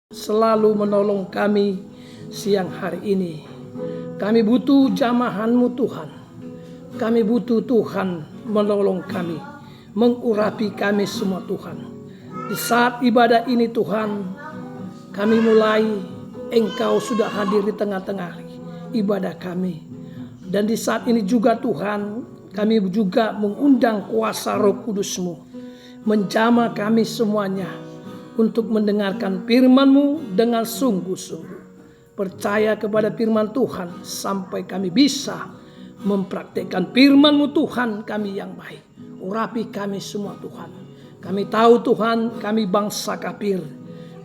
selalu menolong kami siang hari ini. Kami butuh jamahan-Mu Tuhan. Kami butuh Tuhan menolong kami, mengurapi kami semua Tuhan. Di saat ibadah ini Tuhan, kami mulai Engkau sudah hadir di tengah-tengah ibadah kami. Dan di saat ini juga Tuhan, kami juga mengundang kuasa Roh Kudus-Mu menjamah kami semuanya untuk mendengarkan firman-Mu dengan sungguh-sungguh. Percaya kepada firman Tuhan sampai kami bisa mempraktekkan firman-Mu Tuhan kami yang baik. Urapi kami semua Tuhan. Kami tahu Tuhan, kami bangsa kafir.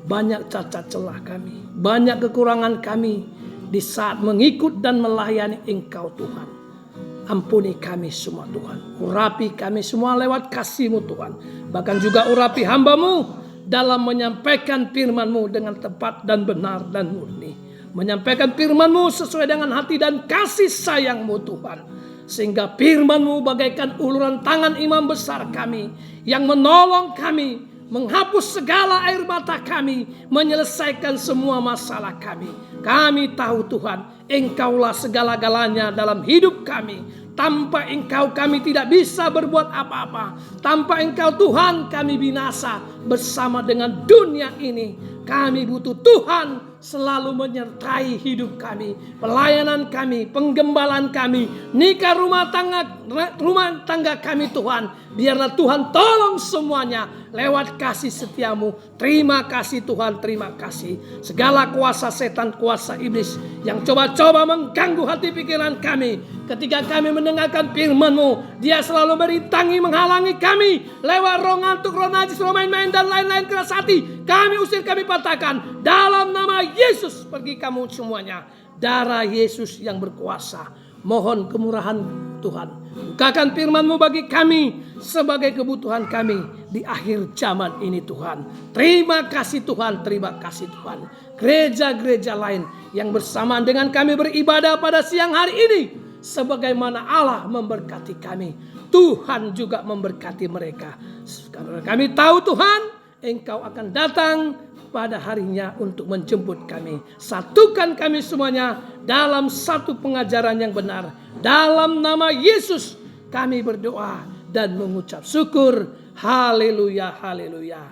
Banyak cacat celah kami, banyak kekurangan kami di saat mengikut dan melayani Engkau Tuhan. Ampuni kami semua Tuhan. Urapi kami semua lewat kasih-Mu Tuhan. Bahkan juga urapi hamba-Mu dalam menyampaikan firman-Mu dengan tepat dan benar dan murni. Menyampaikan firman-Mu sesuai dengan hati dan kasih sayang-Mu Tuhan. Sehingga firman-Mu bagaikan uluran tangan imam besar kami yang menolong kami, menghapus segala air mata kami, menyelesaikan semua masalah kami. Kami tahu Tuhan, Engkaulah segala-galanya dalam hidup kami. Tanpa Engkau kami tidak bisa berbuat apa-apa. Tanpa Engkau Tuhan kami binasa bersama dengan dunia ini. Kami butuh Tuhan selalu menyertai hidup kami, pelayanan kami, penggembalaan kami, nikah rumah tangga kami Tuhan. Biarlah Tuhan tolong semuanya lewat kasih setia-Mu. Terima kasih Tuhan, terima kasih. Segala kuasa setan, kuasa iblis yang coba-coba mengganggu hati pikiran kami. Ketika kami mendengarkan firman-Mu, dia selalu merintangi, menghalangi kami lewat roh ngantuk, roh najis, roh main-main dan lain-lain keras hati. Kami usir, kami patahkan dalam nama Yesus. Pergi kamu semuanya. Darah Yesus yang berkuasa. Mohon kemurahan Tuhan. Bukakan firman-Mu bagi kami sebagai kebutuhan kami di akhir zaman ini Tuhan. Terima kasih Tuhan, terima kasih Tuhan. Gereja-gereja lain yang bersamaan dengan kami beribadah pada siang hari ini, sebagaimana Allah memberkati kami, Tuhan juga memberkati mereka. Karena kami tahu Tuhan, Engkau akan datang pada harinya untuk menjemput kami. Satukan kami semuanya dalam satu pengajaran yang benar. Dalam nama Yesus kami berdoa dan mengucap syukur. Haleluya, haleluya,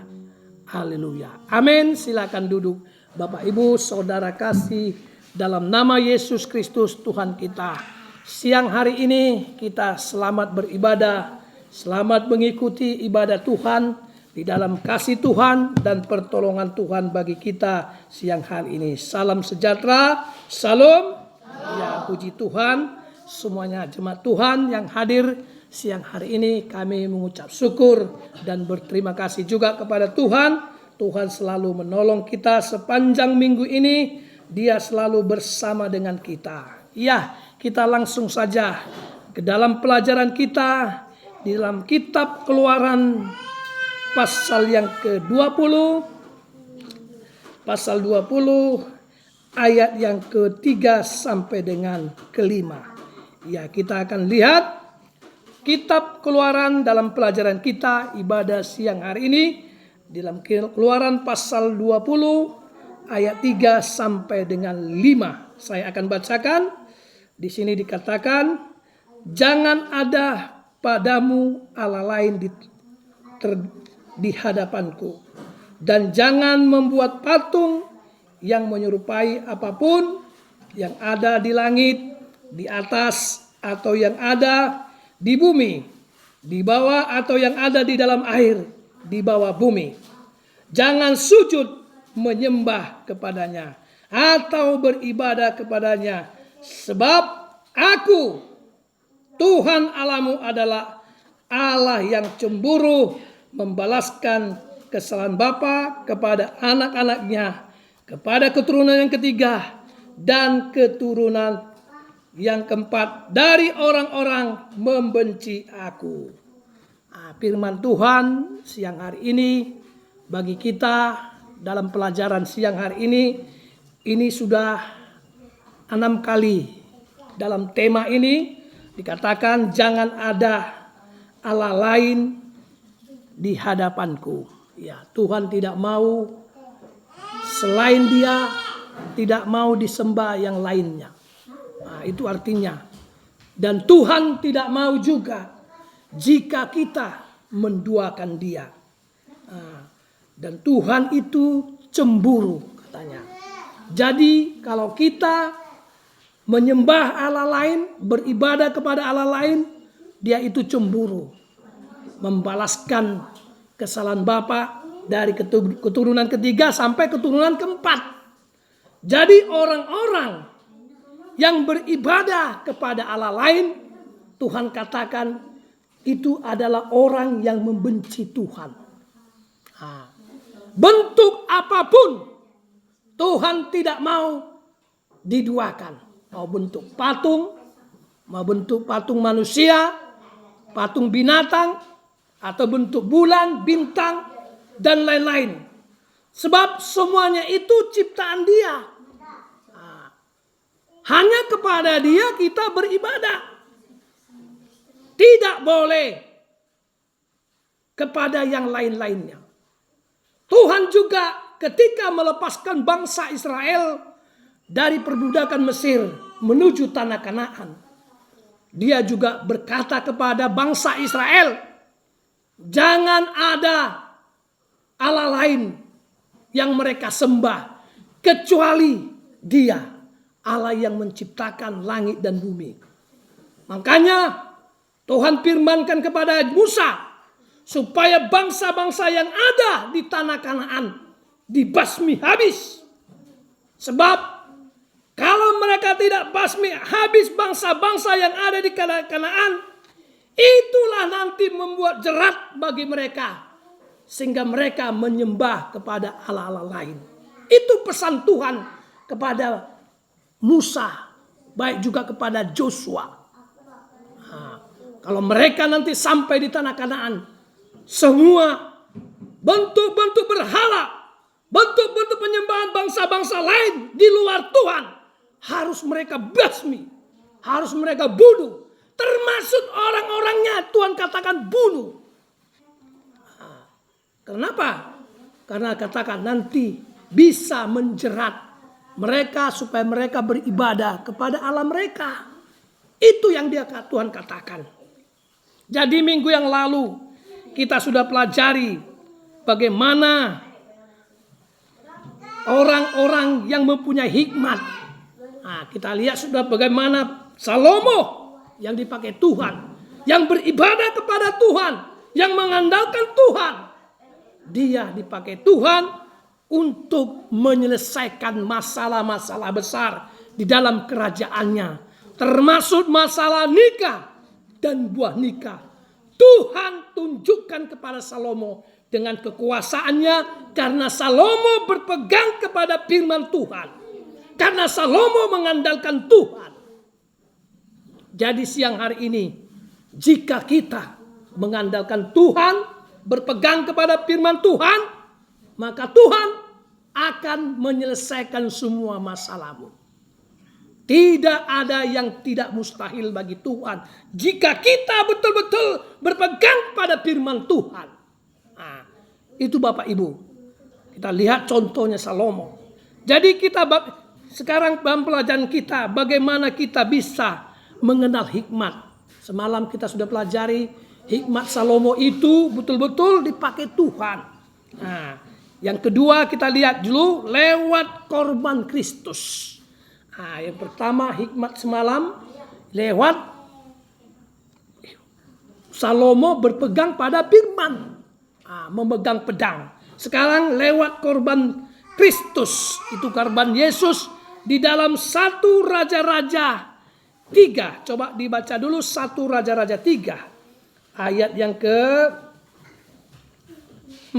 haleluya. Amin. Silakan duduk Bapak Ibu Saudara kasih dalam nama Yesus Kristus Tuhan kita. Siang hari ini kita selamat beribadah, selamat mengikuti ibadah Tuhan di dalam kasih Tuhan dan pertolongan Tuhan bagi kita siang hari ini. Salam sejahtera, salam. Ya, puji Tuhan. Semuanya jemaat Tuhan yang hadir siang hari ini, kami mengucap syukur dan berterima kasih juga kepada Tuhan. Tuhan selalu menolong kita sepanjang minggu ini. Dia selalu bersama dengan kita. Ya, kita langsung saja ke dalam pelajaran kita di dalam kitab Keluaran pasal yang ke-20, pasal 20 ayat yang ke-3 sampai dengan ke-5. Ya, kita akan lihat kitab Keluaran dalam pelajaran kita ibadah siang hari ini dalam Keluaran pasal 20 ayat 3 sampai dengan 5. Saya akan bacakan. Di sini dikatakan, jangan ada padamu Allah lain di hadapanku, dan jangan membuat patung yang menyerupai apapun yang ada di langit, di atas, atau yang ada di bumi, di bawah, atau yang ada di dalam air, di bawah bumi. Jangan sujud menyembah kepadanya atau beribadah kepadanya, sebab aku Tuhan Allahmu adalah Allah yang cemburu, membalaskan kesalahan bapa kepada anak-anaknya, kepada keturunan yang ketiga dan keturunan yang keempat dari orang-orang membenci aku. Firman Tuhan siang hari ini bagi kita dalam pelajaran siang hari ini sudah 6 kali dalam tema ini dikatakan jangan ada Allah lain di hadapanku. Ya, Tuhan tidak mau selain Dia tidak mau disembah yang lainnya. Nah, itu artinya. Dan Tuhan tidak mau juga jika kita menduakan Dia. Nah, dan Tuhan itu cemburu katanya. Jadi kalau kita menyembah Allah lain, beribadah kepada Allah lain, Dia itu cemburu. Membalaskan kesalahan Bapa dari keturunan ketiga sampai keturunan keempat. Jadi orang-orang yang beribadah kepada Allah lain, Tuhan katakan itu adalah orang yang membenci Tuhan. Nah, bentuk apapun Tuhan tidak mau diduakan. Mau bentuk patung, mau bentuk patung manusia, patung binatang, atau bentuk bulan, bintang, dan lain-lain. Sebab semuanya itu ciptaan Dia. Nah, hanya kepada Dia kita beribadah. Tidak boleh kepada yang lain-lainnya. Tuhan juga ketika melepaskan bangsa Israel dari perbudakan Mesir menuju tanah Kanaan, Dia juga berkata kepada bangsa Israel, jangan ada Allah lain yang mereka sembah kecuali Dia, Allah yang menciptakan langit dan bumi. Makanya Tuhan firmankan kepada Musa supaya bangsa-bangsa yang ada di tanah Kanaan dibasmi habis. Sebab kalau mereka tidak basmi habis bangsa-bangsa yang ada di Kanaan, itulah nanti membuat jerat bagi mereka sehingga mereka menyembah kepada Allah-Allah lain. Itu pesan Tuhan kepada Musa, baik juga kepada Joshua. Nah, kalau mereka nanti sampai di tanah Kanaan, semua bentuk-bentuk berhala, bentuk-bentuk penyembahan bangsa-bangsa lain di luar Tuhan harus mereka basmi, harus mereka bunuh. Termasuk orang-orangnya Tuhan katakan bunuh. Nah, kenapa? Karena katakan nanti bisa menjerat mereka supaya mereka beribadah kepada Allah mereka. Itu yang Tuhan katakan. Jadi minggu yang lalu kita sudah pelajari bagaimana orang-orang yang mempunyai hikmat. Nah, kita lihat sudah bagaimana Salomo yang dipakai Tuhan, yang beribadah kepada Tuhan, yang mengandalkan Tuhan. Dia dipakai Tuhan untuk menyelesaikan masalah-masalah besar di dalam kerajaannya. Termasuk masalah nikah dan buah nikah. Tuhan tunjukkan kepada Salomo dengan kekuasaannya karena Salomo berpegang kepada firman Tuhan. Karena Salomo mengandalkan Tuhan. Jadi siang hari ini, jika kita mengandalkan Tuhan, berpegang kepada firman Tuhan, maka Tuhan akan menyelesaikan semua masalahmu. Tidak ada yang tidak mustahil bagi Tuhan jika kita betul-betul berpegang pada firman Tuhan. Nah, itu Bapak Ibu. Kita lihat contohnya Salomo. Jadi kita sekarang dalam pelajaran kita bagaimana kita bisa mengenal hikmat. Semalam kita sudah pelajari hikmat Salomo itu betul-betul dipakai Tuhan. Nah, yang kedua kita lihat dulu lewat korban Kristus. Nah, yang pertama hikmat semalam lewat Salomo berpegang pada firman, memegang pedang. Sekarang lewat korban Kristus, itu korban Yesus di dalam 1 Raja-Raja 3. Coba dibaca dulu 1 Raja-Raja 3 ayat yang ke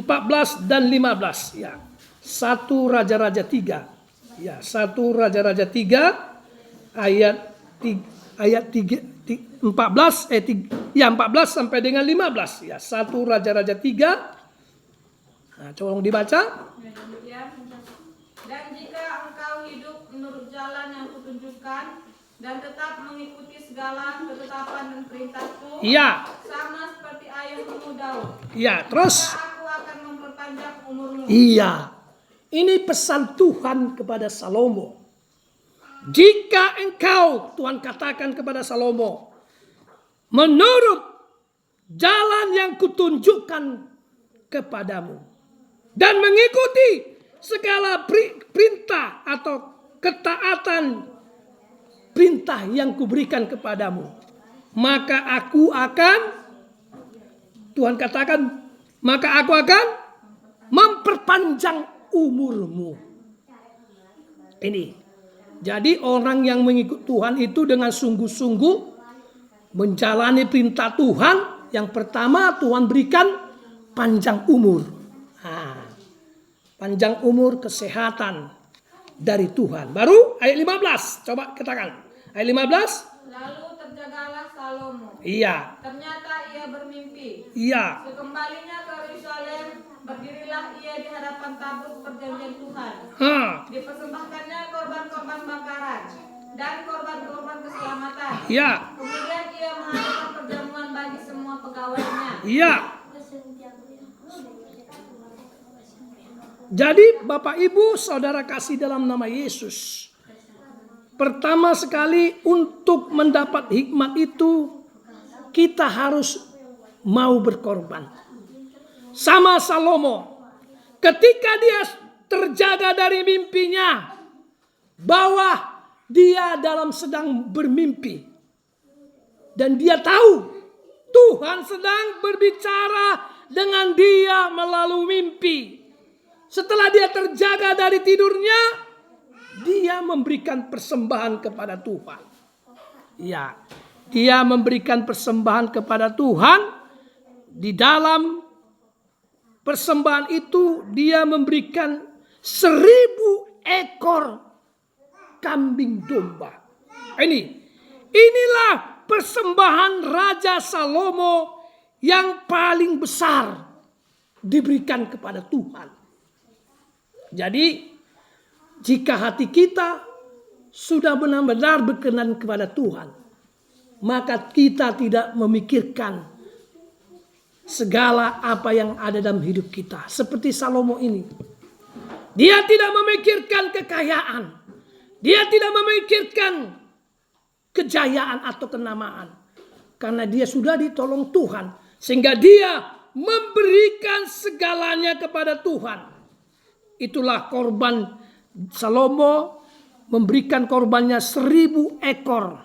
14 dan 15 ya. 1 Raja-Raja 3. Ya, 1 Raja-Raja 3 ayat 14 14 sampai dengan 15 ya. 1 Raja-Raja 3. Nah, coba dibaca. Dan jika engkau hidup menurut jalan yang kutunjukkan dan tetap mengikuti segala ketetapan dan perintahku, iya, sama seperti ayahmu Daud. Iya, terus aku akan memperpanjang umurmu. iya. Ini pesan Tuhan kepada Salomo. Jika engkau, Tuhan katakan kepada Salomo, menurut jalan yang kutunjukkan kepadamu dan mengikuti segala perintah atau ketaatan perintah yang kuberikan kepadamu, maka aku akan, Tuhan katakan, maka aku akan memperpanjang umurmu. Ini. Jadi orang yang mengikut Tuhan itu dengan sungguh-sungguh menjalani perintah Tuhan. Yang pertama Tuhan berikan panjang umur. Panjang umur, kesehatan dari Tuhan. Baru ayat 15. Coba katakan. Ayat 15. Lalu terjagalah Salomo. Iya. Ternyata ia bermimpi. Iya. Sekembalinya ke Yerusalem, berdirilah ia di hadapan tabut perjanjian Tuhan. Dipersembahkannya korban-korban bakaran dan korban-korban keselamatan. Iya. Kemudian ia mengadakan perjamuan bagi semua pegawainya. Iya. Jadi Bapak Ibu Saudara kasih dalam nama Yesus, pertama sekali untuk mendapat hikmat itu kita harus mau berkorban. Sama Salomo, ketika dia terjaga dari mimpinya bahwa dia dalam sedang bermimpi dan dia tahu Tuhan sedang berbicara dengan dia melalui mimpi. Setelah dia terjaga dari tidurnya, dia memberikan persembahan kepada Tuhan. Ya, dia memberikan persembahan kepada Tuhan. Di dalam persembahan itu dia memberikan 1000 ekor kambing domba. Inilah persembahan Raja Salomo yang paling besar diberikan kepada Tuhan. Jadi jika hati kita sudah benar-benar berkenan kepada Tuhan, maka kita tidak memikirkan segala apa yang ada dalam hidup kita. Seperti Salomo ini. Dia tidak memikirkan kekayaan. Dia tidak memikirkan kejayaan atau kenamaan. Karena dia sudah ditolong Tuhan. Sehingga dia memberikan segalanya kepada Tuhan. Itulah korban Salomo, memberikan korbannya 1000 ekor.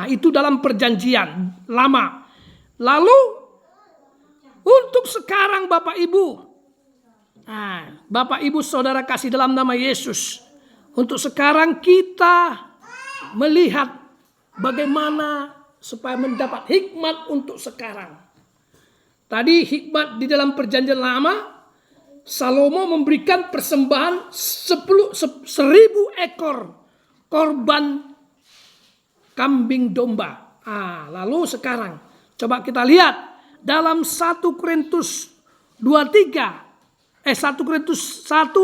Itu dalam perjanjian lama. Lalu untuk sekarang Bapak Ibu, Bapak Ibu Saudara kasih dalam nama Yesus, untuk sekarang kita melihat bagaimana supaya mendapat hikmat untuk sekarang. Tadi hikmat di dalam perjanjian lama, Salomo memberikan persembahan 1000 ekor korban kambing domba. Lalu sekarang coba kita lihat dalam 1 Korintus 1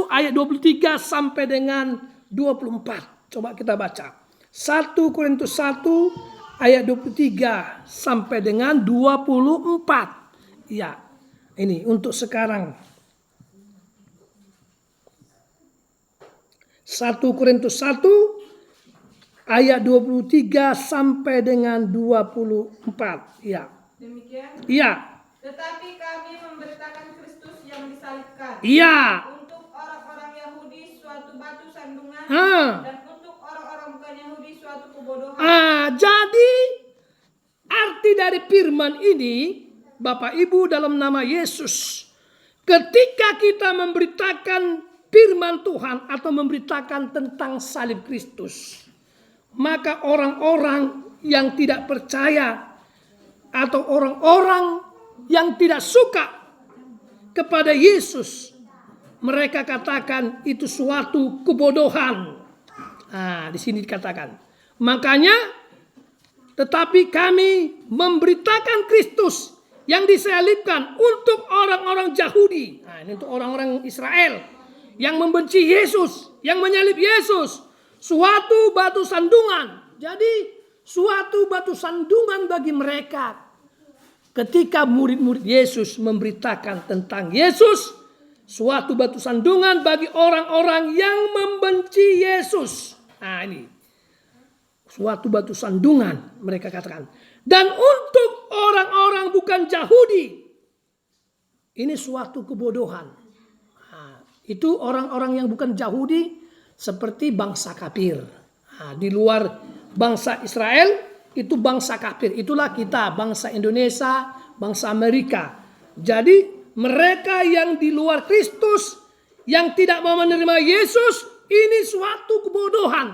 ayat 23 sampai dengan 24. Coba kita baca. 1 Korintus 1 ayat 23 sampai dengan 24. Ya, ini untuk sekarang. 1 Korintus 1 ayat 23 sampai dengan 24. Ya. Demikian. Iya. Tetapi kami memberitakan Kristus yang disalibkan. Iya. Untuk orang-orang Yahudi suatu batu sandungan dan untuk orang-orang bukan Yahudi suatu kebodohan. Jadi arti dari firman ini Bapak Ibu dalam nama Yesus, ketika kita memberitakan firman Tuhan atau memberitakan tentang salib Kristus, maka orang-orang yang tidak percaya atau orang-orang yang tidak suka kepada Yesus, mereka katakan itu suatu kebodohan. Di sini dikatakan. Makanya tetapi kami memberitakan Kristus yang disalibkan untuk orang-orang Yahudi. Ini untuk orang-orang Israel yang membenci Yesus, yang menyalib Yesus, suatu batu sandungan. Jadi suatu batu sandungan bagi mereka. Ketika murid-murid Yesus memberitakan tentang Yesus, Suatu batu sandungan bagi orang-orang yang membenci Yesus. Nah ini. Suatu batu sandungan mereka katakan. Dan untuk orang-orang bukan Yahudi. Ini suatu kebodohan. Nah, itu orang-orang yang bukan Yahudi seperti bangsa kafir. Nah, di luar bangsa Israel itu bangsa kafir. Itulah kita, bangsa Indonesia, bangsa Amerika. Jadi mereka yang di luar Kristus, yang tidak mau menerima Yesus, ini suatu kebodohan.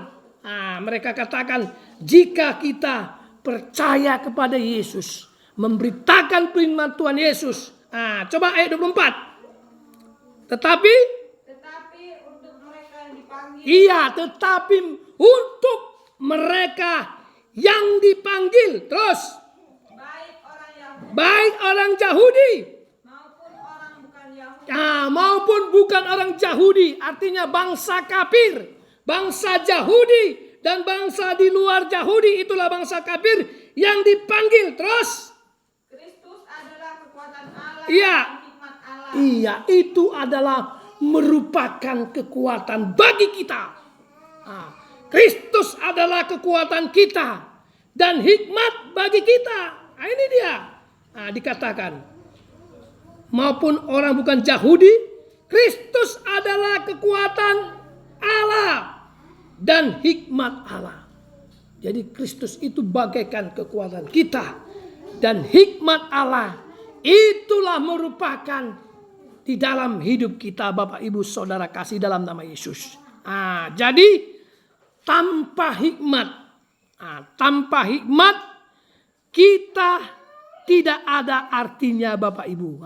Nah, mereka katakan, jika kita percaya kepada Yesus, memberitakan firman Tuhan Yesus. Nah, coba ayat 24. Tetapi untuk mereka yang dipanggil. Iya, tetapi untuk mereka yang dipanggil. Terus. Baik orang Yahudi. Maupun bukan orang Yahudi, artinya bangsa kafir, bangsa Yahudi dan bangsa di luar Yahudi, itulah bangsa kafir yang dipanggil. Terus Kristus adalah kekuatan Allah. Iya. Dan hikmat Allah. Iya, itu adalah merupakan kekuatan bagi kita. Kristus adalah kekuatan kita dan hikmat bagi kita. Nah, ini dia. Dikatakan maupun orang bukan Yahudi, Kristus adalah kekuatan Allah dan hikmat Allah. Jadi Kristus itu bagaikan kekuatan kita dan hikmat Allah. Itulah merupakan di dalam hidup kita, Bapak Ibu Saudara kasih dalam nama Yesus. Jadi tanpa hikmat kita tidak ada artinya, Bapak Ibu.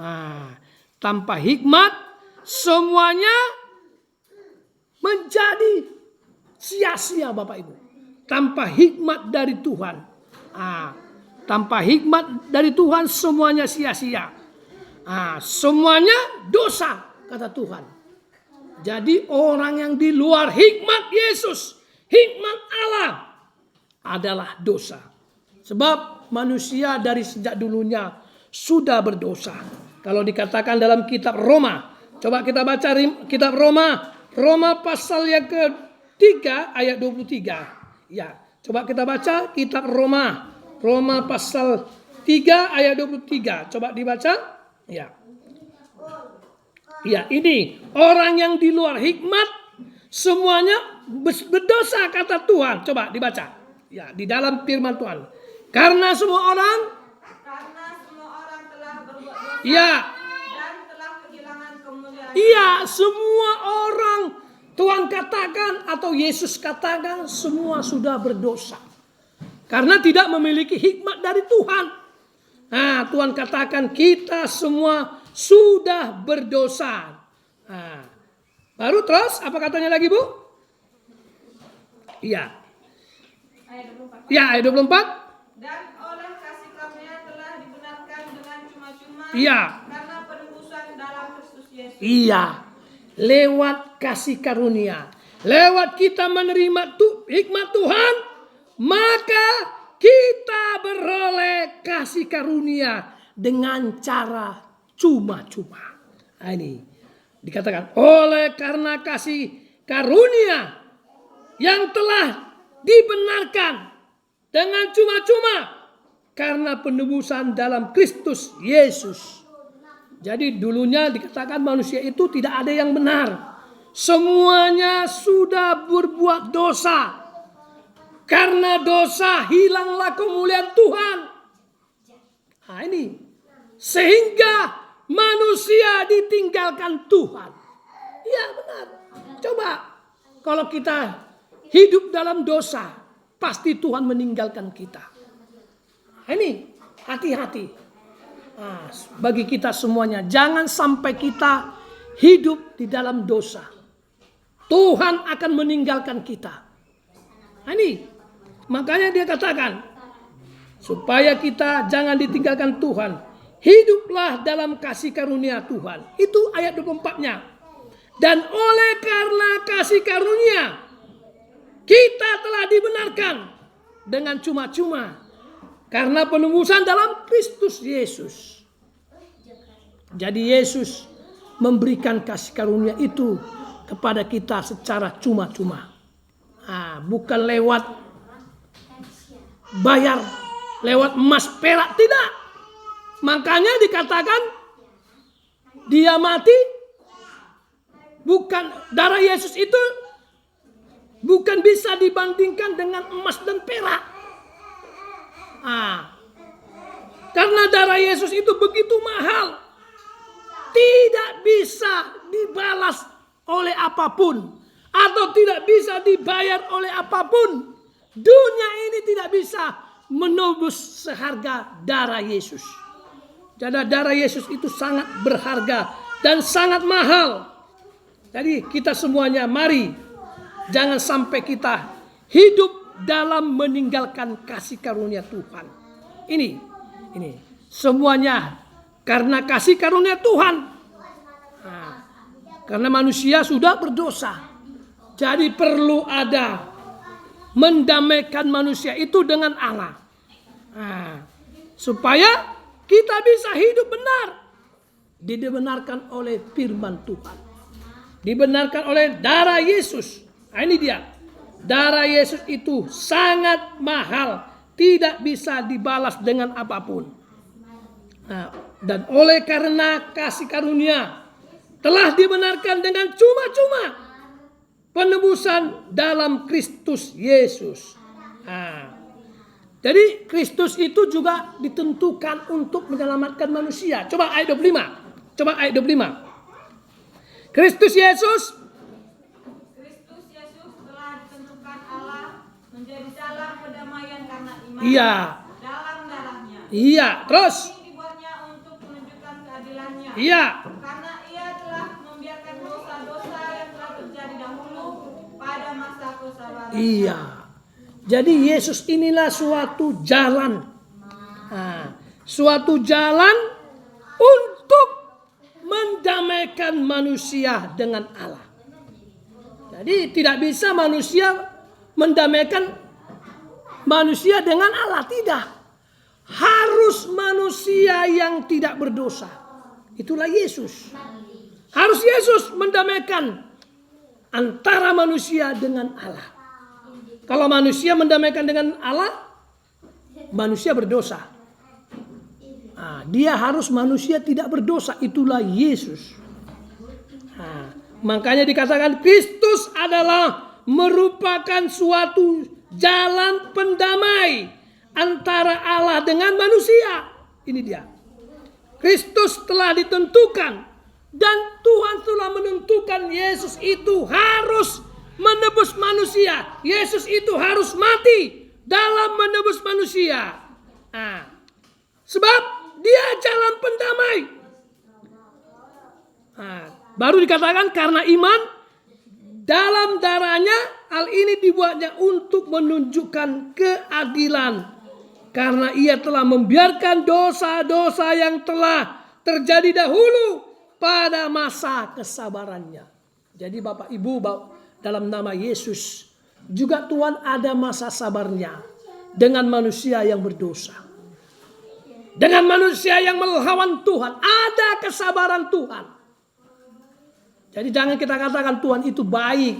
Tanpa hikmat semuanya menjadi sia-sia, Bapak Ibu. Tanpa hikmat dari Tuhan. Tanpa hikmat dari Tuhan semuanya sia-sia. Semuanya dosa, kata Tuhan. Jadi orang yang di luar hikmat Yesus, hikmat Allah adalah dosa. Sebab manusia dari sejak dulunya sudah berdosa. Kalau dikatakan dalam kitab Roma, coba kita baca kitab Roma pasal yang ke-3 ayat 23. Ya, coba kita baca kitab Roma pasal 3 ayat 23. Coba dibaca. Ya. Ya, ini orang yang di luar hikmat semuanya berdosa, kata Tuhan. Coba dibaca. Ya, di dalam firman Tuhan. Karena semua orang telah berbuat dosa. Ya. Dan telah kehilangan kemuliaan. Iya, semua orang, Tuhan katakan atau Yesus katakan semua sudah berdosa. Karena tidak memiliki hikmat dari Tuhan. Tuhan katakan kita semua sudah berdosa. Baru terus apa katanya lagi, Bu? Iya. Ayat 24. Dan oleh kasih karunia telah dibenarkan dengan cuma-cuma. Iya. Karena penebusan dalam Kristus Yesus. Iya. Lewat kasih karunia. Lewat kita menerima hikmat Tuhan. Maka kita beroleh kasih karunia dengan cara cuma-cuma. Ini dikatakan oleh karena kasih karunia yang telah dibenarkan dengan cuma-cuma karena penebusan dalam Kristus Yesus. Jadi dulunya dikatakan manusia itu tidak ada yang benar. Semuanya sudah berbuat dosa. Karena dosa hilanglah kemuliaan Tuhan. Ini. Sehingga manusia ditinggalkan Tuhan. Iya benar. Coba kalau kita hidup dalam dosa, pasti Tuhan meninggalkan kita. Ini hati-hati. Bagi kita semuanya, jangan sampai kita hidup di dalam dosa. Tuhan akan meninggalkan kita. Ini makanya dia katakan supaya kita jangan ditinggalkan Tuhan. Hiduplah dalam kasih karunia Tuhan. Itu ayat 24-nya. Dan oleh karena kasih karunia kita telah dibenarkan dengan cuma-cuma karena penebusan dalam Kristus Yesus. Jadi Yesus memberikan kasih karunia itu kepada kita secara cuma-cuma. Bukan lewat bayar, lewat emas perak, tidak. Makanya dikatakan dia mati, bukan darah Yesus itu bukan bisa dibandingkan dengan emas dan perak. Karena darah Yesus itu begitu mahal, tidak bisa dibalas oleh apapun, atau tidak bisa dibayar oleh apapun. Dunia ini tidak bisa menebus seharga darah Yesus. Jadi darah Yesus itu sangat berharga dan sangat mahal. Jadi kita semuanya mari jangan sampai kita hidup dalam meninggalkan kasih karunia Tuhan. Ini semuanya karena kasih karunia Tuhan. Karena manusia sudah berdosa. Jadi perlu ada mendamaikan manusia itu dengan Allah. Supaya kita bisa hidup benar. Dibenarkan oleh firman Tuhan. Dibenarkan oleh darah Yesus. Ini dia. Darah Yesus itu sangat mahal. Tidak bisa dibalas dengan apapun. Dan oleh karena kasih karunia telah dibenarkan dengan cuma-cuma penebusan dalam Kristus Yesus. Jadi Kristus itu juga ditentukan untuk menyelamatkan manusia. Coba ayat 25. Kristus Yesus telah ditentukan Allah menjadi jalan pendamaian karena iman dalam darahnya. Iya, terus. Ini dibuatnya untuk menunjukkan keadilannya. Iya. Karena ia telah membiarkan dosa-dosa yang telah terjadi dahulu pada masa kesabaran. Iya. Jadi Yesus inilah suatu jalan. Suatu jalan untuk mendamaikan manusia dengan Allah. Jadi tidak bisa manusia mendamaikan manusia dengan Allah. Tidak. Harus manusia yang tidak berdosa. Itulah Yesus. Harus Yesus mendamaikan antara manusia dengan Allah. Kalau manusia mendamaikan dengan Allah, manusia berdosa. Dia harus manusia tidak berdosa. Itulah Yesus. Makanya dikatakan Kristus adalah merupakan suatu jalan pendamai antara Allah dengan manusia. Ini dia. Kristus telah ditentukan dan Tuhan telah menentukan Yesus itu harus menebus manusia. Yesus itu harus mati dalam menebus manusia. Sebab dia jalan pendamai. Baru dikatakan karena iman dalam darahnya, hal ini dibuatnya untuk menunjukkan keadilan. Karena ia telah membiarkan dosa-dosa yang telah terjadi dahulu pada masa kesabarannya. Jadi Bapak Ibu, dalam nama Yesus juga Tuhan ada masa sabarnya dengan manusia yang berdosa. Dengan manusia yang melawan Tuhan ada kesabaran Tuhan. Jadi jangan kita katakan Tuhan itu baik.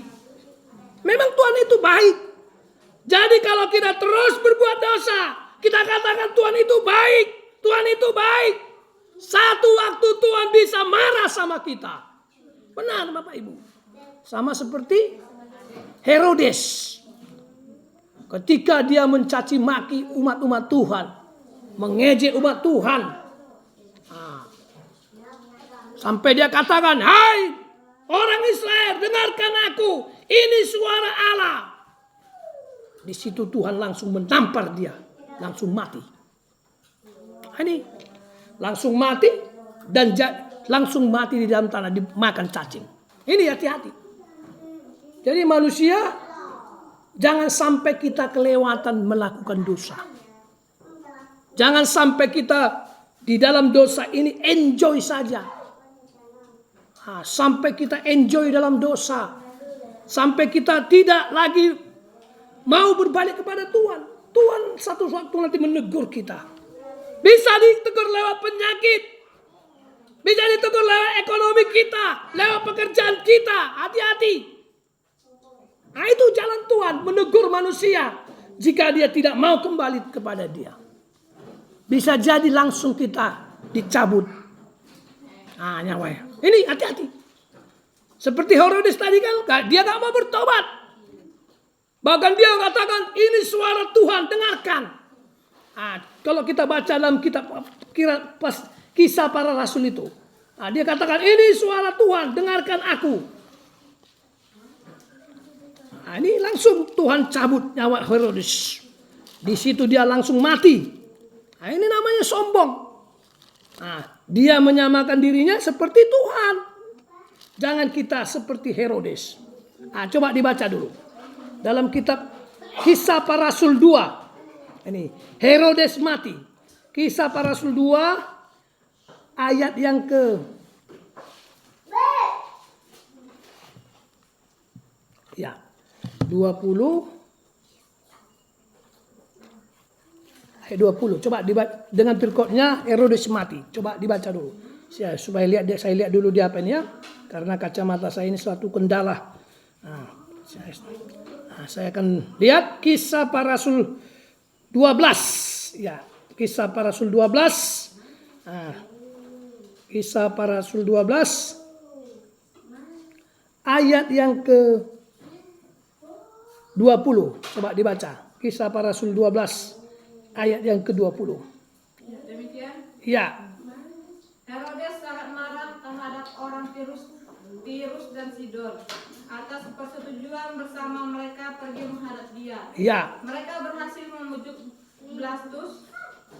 Memang Tuhan itu baik. Jadi kalau kita terus berbuat dosa, kita katakan Tuhan itu baik. Tuhan itu baik. Satu waktu Tuhan bisa marah sama kita. Benar Bapak Ibu. Sama seperti Herodes. Ketika dia mencaci maki umat-umat Tuhan. Mengejek umat Tuhan. Sampai dia katakan, hai orang Israel, dengarkan aku. Ini suara Allah. Di situ Tuhan langsung menampar dia. Langsung mati. Ini langsung mati. Dan langsung mati di dalam tanah. Dimakan cacing. Ini hati-hati. Jadi manusia jangan sampai kita kelewatan melakukan dosa. Jangan sampai kita di dalam dosa ini enjoy saja. Sampai kita enjoy dalam dosa. Sampai kita tidak lagi mau berbalik kepada Tuhan. Tuhan satu waktu nanti menegur kita. Bisa ditegur lewat penyakit. Bisa ditegur lewat ekonomi kita, lewat pekerjaan kita. Hati-hati. Nah, itu jalan Tuhan menegur manusia jika dia tidak mau kembali kepada dia. Bisa jadi langsung kita dicabut nyawanya. Ini hati-hati. Seperti Herodes tadi kan, dia gak mau bertobat. Bahkan dia katakan, ini suara Tuhan, dengarkan. Kalau kita baca dalam kitab Kisah Para Rasul itu, dia katakan, ini suara Tuhan, dengarkan aku. Ini langsung Tuhan cabut nyawa Herodes. Di situ dia langsung mati. Ini namanya sombong. Dia menyamakan dirinya seperti Tuhan. Jangan kita seperti Herodes. Coba dibaca dulu. Dalam kitab Kisah Para Rasul 2. Ini Herodes mati. Kisah Para Rasul 2 ayat yang ke 20. Ayat 20. Coba dibaca dengan perikotnya Herodes mati. Coba dibaca dulu. Supaya saya lihat dulu dia apa ini ya. Karena kacamata saya ini suatu kendala. Saya akan lihat Kisah Para Rasul 12. Ya, Kisah Para Rasul 12. Kisah Para Rasul 12. Ayat yang ke 20. Coba dibaca. Kisah Para Rasul 12. Ayat yang ke-20. Demikian. Ya. Herodes sangat marah terhadap orang Tirus dan Sidon atas persetujuan bersama mereka pergi menghadap dia. Ya. Mereka berhasil membujuk Blastus,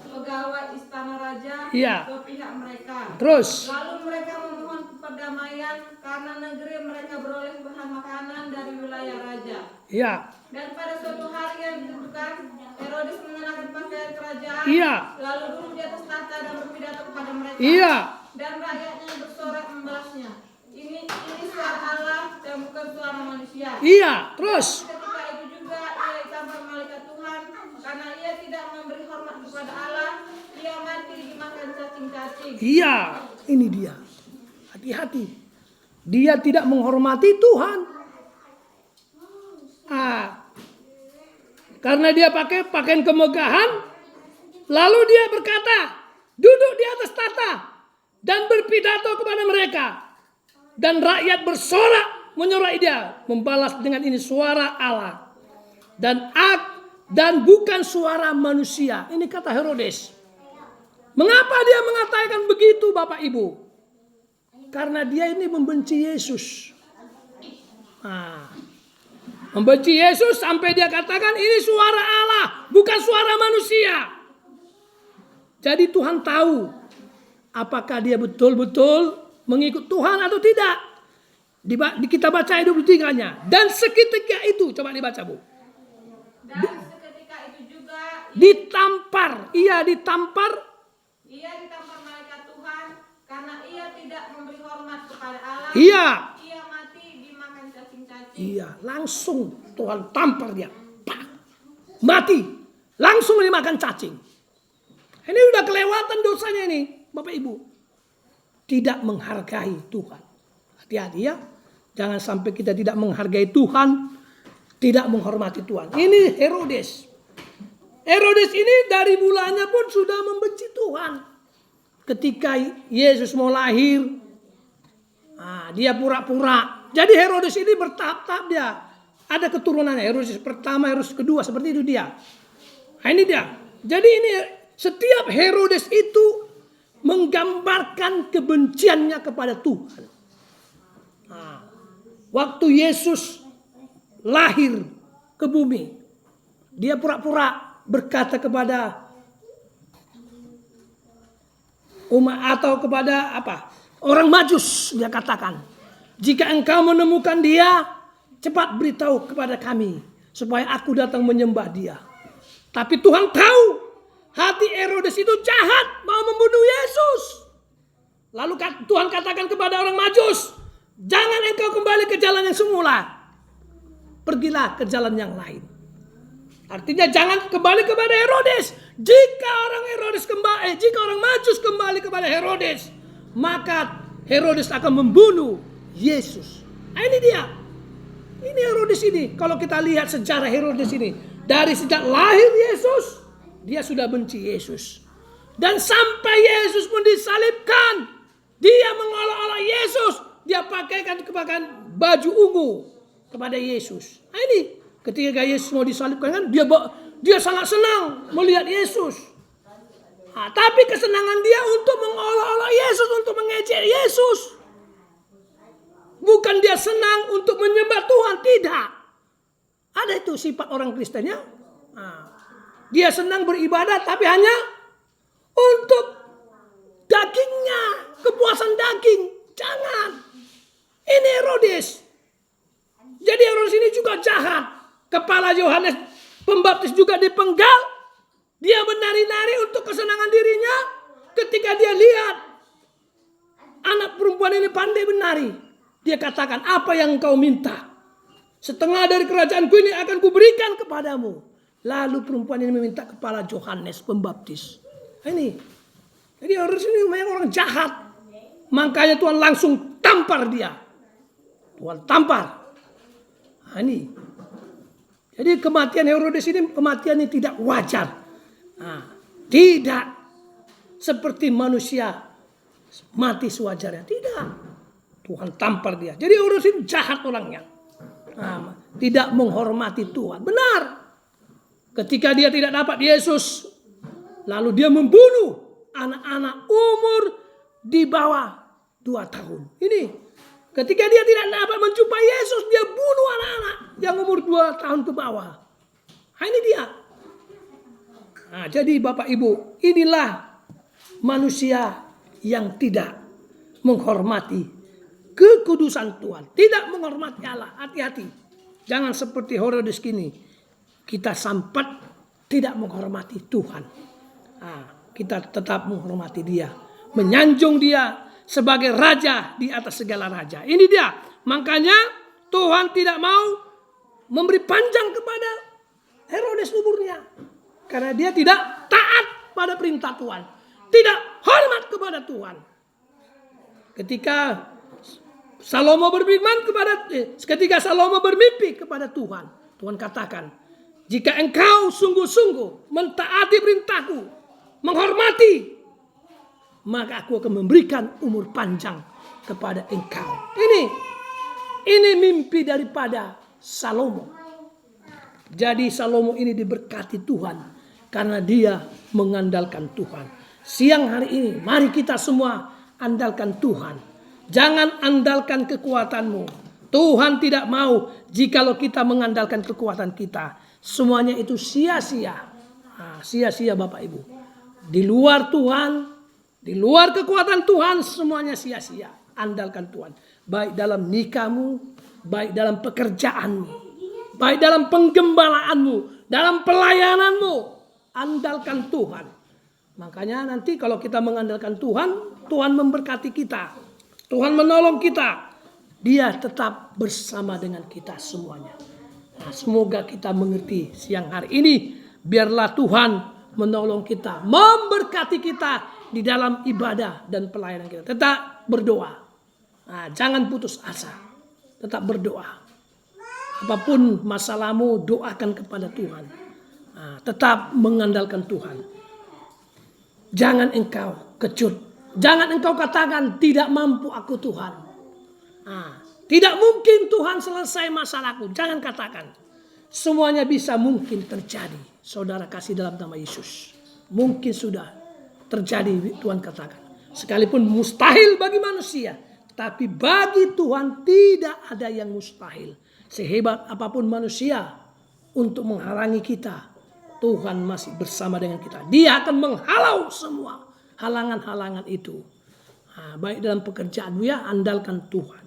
pegawai istana raja, Ya. ke pihak mereka. Terus. Lalu mereka memohon perdamaian karena negeri mereka beroleh bahan makanan dari wilayah raja. Ya. Dan pada suatu hari yang ditentukan, Herodes mengenakan pakaian kerajaan, Iya. lalu duduk di atas tahta dan berpidato kepada mereka. Iya. Dan rakyatnya bersorak membalasnya. Ini suara Allah dan bukan suara manusia. Iya. Terus. Ketika itu juga ia ditampar malaikat Tuhan, karena ia tidak memberi hormat kepada Allah, ia mati dimakan cacing-cacing. Iya. Ini dia. Hati-hati. Dia tidak menghormati Tuhan. Karena dia pakai pakaian kemegahan, lalu dia berkata, duduk di atas tahta dan berpidato kepada mereka, dan rakyat bersorak menyorai dia, membalas dengan ini suara Allah dan bukan suara manusia. Ini kata Herodes. Mengapa dia mengatakan begitu, Bapak Ibu? Karena dia ini membenci Yesus. Membenci Yesus sampai dia katakan ini suara Allah, bukan suara manusia. Jadi Tuhan tahu apakah dia betul-betul mengikut Tuhan atau tidak. Kita baca 23-nya. Dan seketika itu, coba dibaca Bu. Dan seketika itu juga ditampar. Ia ditampar malaikat Tuhan karena ia tidak memberi hormat kepada Allah. Iya. Ia mati dimakan cacing-cacing. Iya, langsung Tuhan tampar dia. Pak. Mati. Langsung dimakan cacing. Ini udah kelewatan dosanya ini, Bapak Ibu. Tidak menghargai Tuhan. Hati-hati ya. Jangan sampai kita tidak menghargai Tuhan, tidak menghormati Tuhan. Ini Herodes. Herodes ini dari mulanya pun sudah membenci Tuhan. Ketika Yesus mau lahir, dia pura-pura. Jadi Herodes ini bertahap-tahap dia. Ada keturunannya. Herodes pertama, Herodes kedua. Seperti itu dia. Nah, ini dia. Jadi ini setiap Herodes itu menggambarkan kebenciannya kepada Tuhan. Waktu Yesus lahir ke bumi, dia pura-pura berkata kepada umat atau kepada orang Majus, dia katakan, jika engkau menemukan dia, cepat beritahu kepada kami supaya aku datang menyembah dia. Tapi Tuhan tahu hati Herodes itu jahat, mau membunuh Yesus. Lalu Tuhan katakan kepada orang Majus, jangan engkau kembali ke jalan yang semula, pergilah ke jalan yang lain. Artinya jangan kembali kepada Herodes. Jika orang Majus kembali kepada Herodes, maka Herodes akan membunuh Yesus. Nah, ini dia. Ini Herodes ini. Kalau kita lihat sejarah Herodes ini, dari sejak lahir Yesus, dia sudah benci Yesus. Dan sampai Yesus pun disalibkan, dia mengolok-olok Yesus. Dia pakaikan baju ungu kepada Yesus. Nah, ini ketika Yesus mau disalibkan kan, dia sangat senang melihat Yesus. Nah, tapi kesenangan dia untuk mengolok-olok Yesus, untuk mengejek Yesus. Bukan dia senang untuk menyembah Tuhan, tidak. Ada itu sifat orang Kristen ya. Nah, dia senang beribadah tapi hanya untuk dagingnya, kepuasan daging. Jangan. Ini Herodes. Jadi Herodes ini juga jahat. Kepala Yohanes Pembaptis juga dipenggal. Dia menari-nari untuk kesenangan dirinya. Ketika dia lihat anak perempuan ini pandai menari, dia katakan, apa yang engkau minta? Setengah dari kerajaanku ini akan kuberikan kepadamu. Lalu perempuan ini meminta kepala Yohanes Pembaptis. Ini. Jadi Herodes ini memang orang jahat. Makanya Tuhan langsung tampar dia. Tuhan tampar. Nah, ini. Jadi kematian Herodes ini kematian yang tidak wajar. Nah, tidak seperti manusia mati sewajarnya. Tidak. Tuhan tampar dia. Jadi Herodes ini jahat orangnya. Nah, tidak menghormati Tuhan. Benar. Ketika dia tidak dapat Yesus, lalu dia membunuh anak-anak umur di bawah 2 tahun. Ini ketika dia tidak dapat menjumpai Yesus, dia bunuh anak-anak yang umur 2 tahun ke bawah. Nah, ini dia. Nah, jadi Bapak Ibu, inilah manusia yang tidak menghormati kekudusan Tuhan, tidak menghormati Allah. Hati-hati, jangan seperti Herodes gini. Kita sempat tidak menghormati Tuhan. Nah, kita tetap menghormati Dia, menyanjung Dia sebagai raja di atas segala raja. Ini dia. Makanya Tuhan tidak mau memberi panjang kepada Herodes umurnya. Karena dia tidak taat pada perintah Tuhan. Tidak hormat kepada Tuhan. Ketika Salomo bermimpi kepada Tuhan. Tuhan katakan, jika engkau sungguh-sungguh mentaati perintahku, menghormati, maka aku akan memberikan umur panjang kepada engkau. Ini mimpi daripada Salomo. Jadi Salomo ini diberkati Tuhan karena dia mengandalkan Tuhan. Siang hari ini mari kita semua andalkan Tuhan. Jangan andalkan kekuatanmu. Tuhan tidak mau jikalau kita mengandalkan kekuatan kita. Semuanya itu sia-sia. Nah, sia-sia Bapak Ibu. Di luar Tuhan, di luar kekuatan Tuhan, semuanya sia-sia. Andalkan Tuhan. Baik dalam nikahmu, baik dalam pekerjaanmu, baik dalam penggembalaanmu, dalam pelayananmu. Andalkan Tuhan. Makanya nanti kalau kita mengandalkan Tuhan, Tuhan memberkati kita. Tuhan menolong kita. Dia tetap bersama dengan kita semuanya. Nah, semoga kita mengerti siang hari ini. Biarlah Tuhan menolong kita, memberkati kita di dalam ibadah dan pelayanan kita. Tetap berdoa. Nah, jangan putus asa. Tetap berdoa. Apapun masalahmu, doakan kepada Tuhan. Nah, tetap mengandalkan Tuhan. Jangan engkau kecut. Jangan engkau katakan tidak mampu aku Tuhan. Nah, tidak mungkin Tuhan selesai masalahku. Jangan katakan. Semuanya bisa mungkin terjadi. Saudara kasih dalam nama Yesus. Mungkin sudah terjadi, Tuhan katakan. Sekalipun mustahil bagi manusia. Tapi bagi Tuhan tidak ada yang mustahil. Sehebat apapun manusia untuk menghalangi kita, Tuhan masih bersama dengan kita. Dia akan menghalau semua halangan-halangan itu. Nah, baik dalam pekerjaanmu ya, andalkan Tuhan.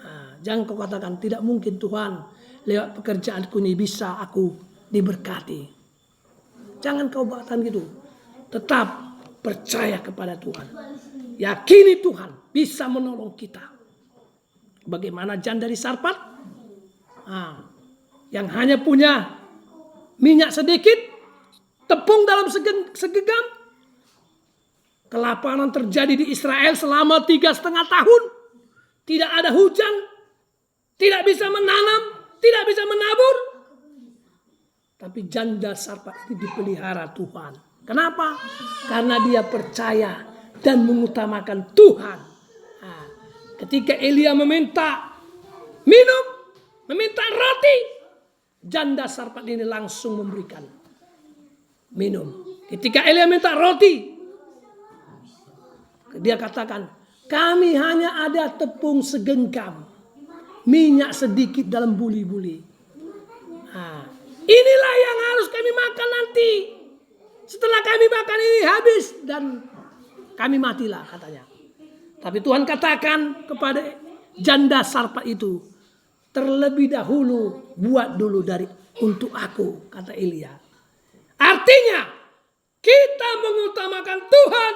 Nah, jangan kau katakan tidak mungkin Tuhan, lewat pekerjaanku ini bisa aku diberkati. Jangan kau katakan gitu. Tetap percaya kepada Tuhan. Yakini Tuhan bisa menolong kita. Bagaimana janda dari Sarfat? Nah, yang hanya punya minyak sedikit, tepung dalam segenggam. Kelaparan terjadi di Israel selama 3,5 tahun. Tidak ada hujan. Tidak bisa menanam. Tidak bisa menabur. Tapi janda sarpat ini dipelihara Tuhan. Kenapa? Karena dia percaya dan mengutamakan Tuhan. Nah, ketika Elia meminta minum, meminta roti, janda sarpat ini langsung memberikan minum. Ketika Elia minta roti, dia katakan, kami hanya ada tepung segenggam, minyak sedikit dalam buli-buli. Nah, inilah yang harus kami makan nanti. Setelah kami makan ini habis dan kami matilah, katanya. Tapi Tuhan katakan kepada janda sarpat itu, terlebih dahulu buat dulu untuk aku, kata Elia. Artinya kita mengutamakan Tuhan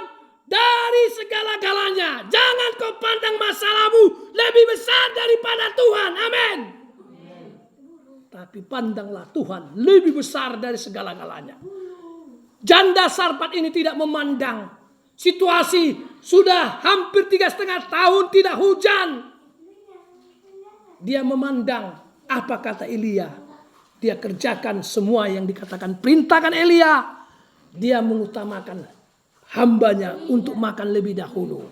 dari segala-galanya. Jangan kau pandang masalahmu lebih besar daripada Tuhan. Amin. Tapi pandanglah Tuhan lebih besar dari segala-galanya. Janda sarpat ini tidak memandang situasi sudah hampir 3,5 tahun tidak hujan. Dia memandang apa kata Elia. Dia kerjakan semua yang dikatakan perintahkan Elia. Dia mengutamakan hambanya untuk makan lebih dahulu.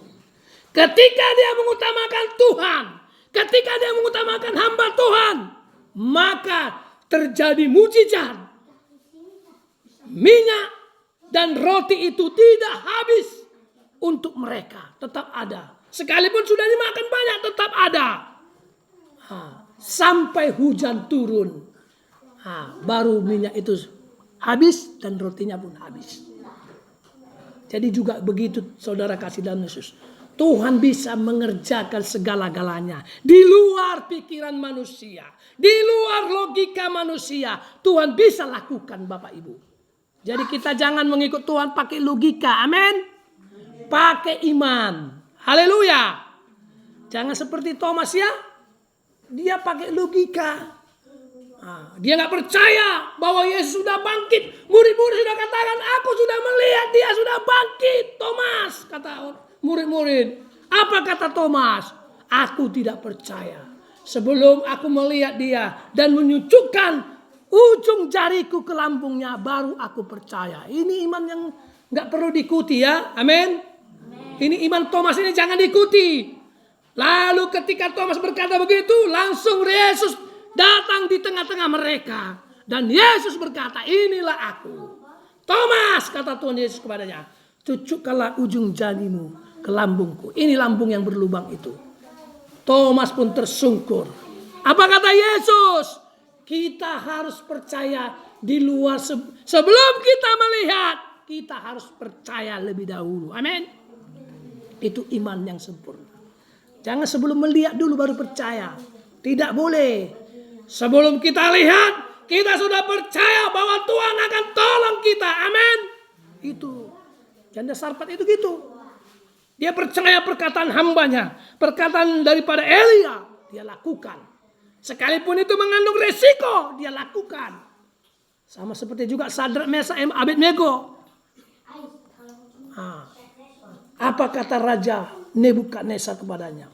Ketika dia mengutamakan Tuhan, ketika dia mengutamakan hamba Tuhan, maka terjadi mujizat. Minyak dan roti itu tidak habis untuk mereka, tetap ada. Sekalipun sudah dimakan banyak, tetap ada. Sampai hujan turun, baru minyak itu habis dan rotinya pun habis. Jadi juga begitu saudara kasih dalam Yesus. Tuhan bisa mengerjakan segala-galanya. Di luar pikiran manusia. Di luar logika manusia. Tuhan bisa lakukan Bapak Ibu. Jadi kita jangan mengikut Tuhan pakai logika. Amin. Pakai iman. Haleluya. Jangan seperti Thomas ya. Dia pakai logika. Dia nggak percaya bahwa Yesus sudah bangkit. Murid-murid sudah katakan, aku sudah melihat dia sudah bangkit. Thomas, kata murid-murid. Apa kata Thomas? Aku tidak percaya sebelum aku melihat dia dan menyucukkan ujung jariku ke lambungnya, baru aku percaya. Ini iman yang nggak perlu diikuti ya. Amin. Ini iman Thomas ini jangan diikuti. Lalu ketika Thomas berkata begitu, langsung Yesus datang di tengah-tengah mereka. Dan Yesus berkata, inilah aku. Thomas, kata Tuhan Yesus kepadanya, cucukkanlah ujung jarimu ke lambungku. Ini lambung yang berlubang itu. Thomas pun tersungkur. Apa kata Yesus? Kita harus percaya di luar. Sebelum kita melihat, kita harus percaya lebih dahulu. Amin. Itu iman yang sempurna. Jangan sebelum melihat dulu baru percaya. Tidak boleh. Sebelum kita lihat, kita sudah percaya bahwa Tuhan akan tolong kita. Amin. Itu. Janda sarpat itu gitu. Dia percaya perkataan hambanya. Perkataan daripada Elia. Dia lakukan. Sekalipun itu mengandung resiko. Dia lakukan. Sama seperti juga Sadrak, Mesak, Abednego. Apa kata Raja Nebukadnezar kepadanya?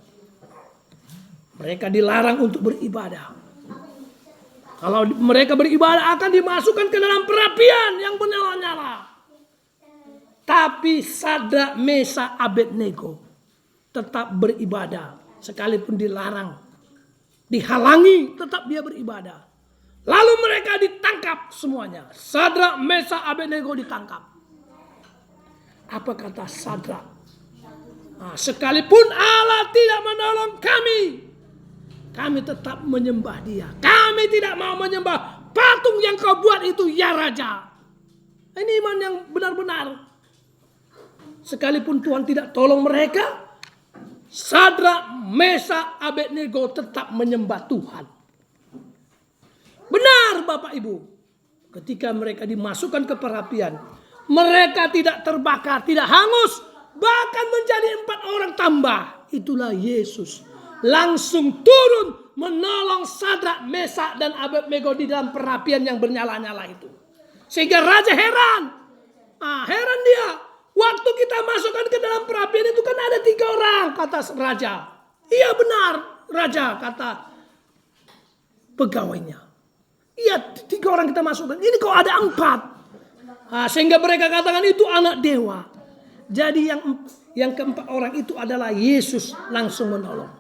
Mereka dilarang untuk beribadah. Kalau mereka beribadah akan dimasukkan ke dalam perapian yang bernyala-nyala. Tapi Sadrak, Mesak, Abednego tetap beribadah. Sekalipun dilarang, dihalangi, tetap dia beribadah. Lalu mereka ditangkap semuanya. Sadrak, Mesak, Abednego ditangkap. Apa kata Sadrak? Sekalipun Allah tidak menolong kami, kami tetap menyembah dia. Kami tidak mau menyembah patung yang kau buat itu, ya Raja. Ini iman yang benar-benar. Sekalipun Tuhan tidak tolong mereka, Sadrak, Mesak, Abednego tetap menyembah Tuhan. Benar Bapak Ibu. Ketika mereka dimasukkan ke perapian, mereka tidak terbakar, tidak hangus, bahkan menjadi 4 orang tambah. Itulah Yesus. Langsung turun menolong Sadrak, Mesak, dan Abednego di dalam perapian yang bernyala-nyala itu. Sehingga Raja heran. Heran dia. Waktu kita masukkan ke dalam perapian itu kan ada 3 orang, kata raja. Iya benar, raja, kata pegawainya. Iya 3 orang kita masukkan. Ini kok ada 4. Nah, sehingga mereka katakan itu anak dewa. Jadi yang keempat orang itu adalah Yesus langsung menolong.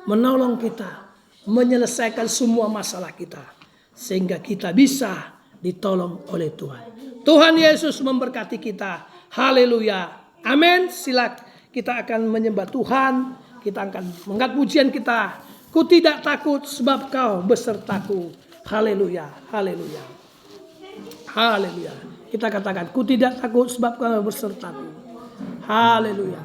Menolong kita. Menyelesaikan semua masalah kita. Sehingga kita bisa ditolong oleh Tuhan. Tuhan Yesus memberkati kita. Haleluya. Amin. Silakan kita akan menyembah Tuhan. Kita akan mengangkat pujian kita. Ku tidak takut sebab kau besertaku. Haleluya. Haleluya. Haleluya. Kita katakan, ku tidak takut sebab kau besertaku. Haleluya.